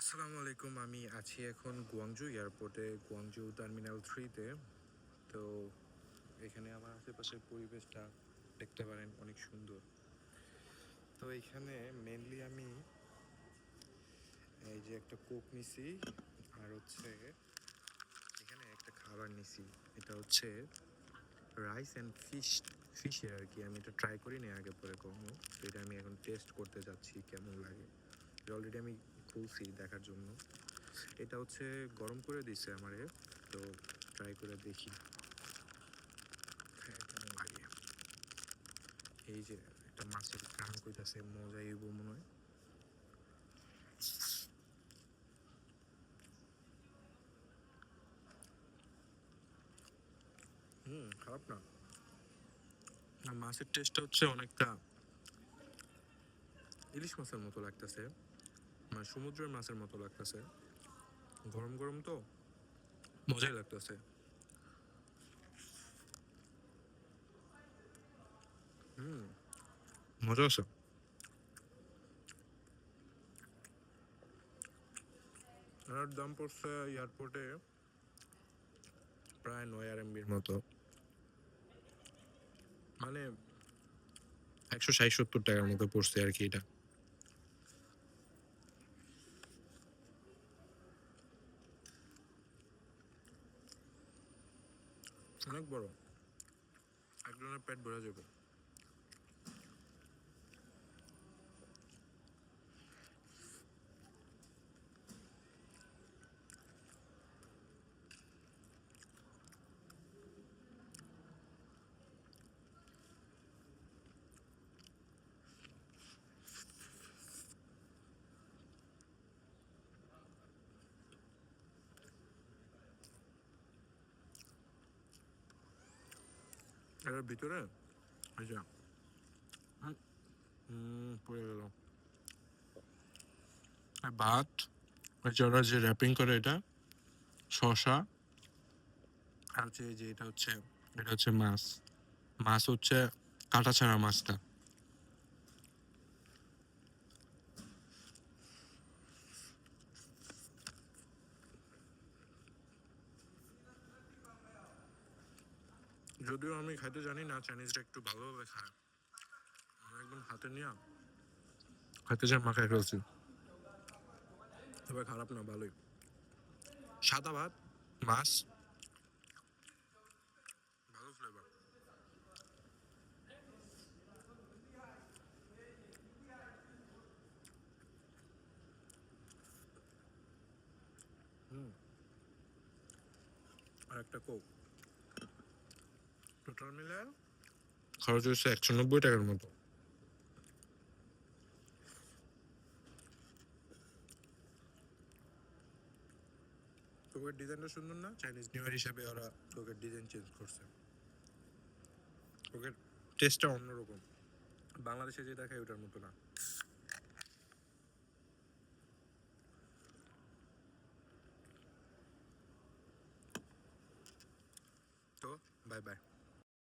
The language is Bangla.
আসসালামু আলাইকুম। আমি আছি এখন গুয়াংজু এয়ারপোর্টে, গুয়াংজু টার্মিনাল 3-তে। তো এখানে আমার আশেপাশের পরিবেশটা দেখতে পারেন, অনেক সুন্দর। তো এখানে মেনলি আমি এই যে একটা কোক নিছি, আর হচ্ছে এখানে একটা খাবার নিছি। এটা হচ্ছে রাইস অ্যান্ড ফিশের আর কি। আমি এটা ট্রাই করিনি আগে পরে কখনো, তো এটা আমি এখন টেস্ট করতে যাচ্ছি কেমন লাগে। অলরেডি আমি খুলছি দেখার জন্য। এটা হচ্ছে গরম করে দিছে আমারে, তো ট্রাই করে দেখি কেমন লাগে। এই যে একটা মাছের ঘ্রাণ কইতাছে, মজা হইব মনে হয়। খারাপ না। আর মাছের টেস্টটা হচ্ছে অনেকটা ইলিশ মাছের মতো লাগতেছে, মানে সমুদ্রের মাছের মতো লাগতেছে। গরম গরম তো মজাই লাগতেছে। হুম, মজা আছে। আর দাম পড়ছে এয়ারপোর্টে প্রায় 9 RMB মতো, মানে 160-170 টাকার মতো পড়ছে আর কি। এটা অনেক বড়, একজনের পেট ভরে যাবে। এটার ভিতরে এই যে পড়ে গেল ভাত, ওই যে ওরা যে র্যাপিং করে এটা, শসা, আর হচ্ছে এই যে এটা হচ্ছে মাছ। মাছ হচ্ছে কাটা ছাড়া মাছটা। যদিও আমি খাইতে জানি না, চাইনিজরা একটু ভালোভাবে খায়। আমি একদম হাতে নিয়ে খাইতে চাই, মাখায় ফেলছি। তবে খারাপ না, ভালোই। সাদা ভাত, মাছ, ভালো ফ্লেভার। আর একটা কোক, টোটাল মিলে খরচ হচ্ছে 190 টাকার মতো। কোকের ডিজাইনটা সুন্দর না? চাইনিজ নিউ ইয়ার হিসাবে ওরা কোকের ডিজাইন চেঞ্জ করছে। কোকের টেস্টটা অন্যরকম, বাংলাদেশে যে দেখায় ওটার মতো না। তো বাই বাই।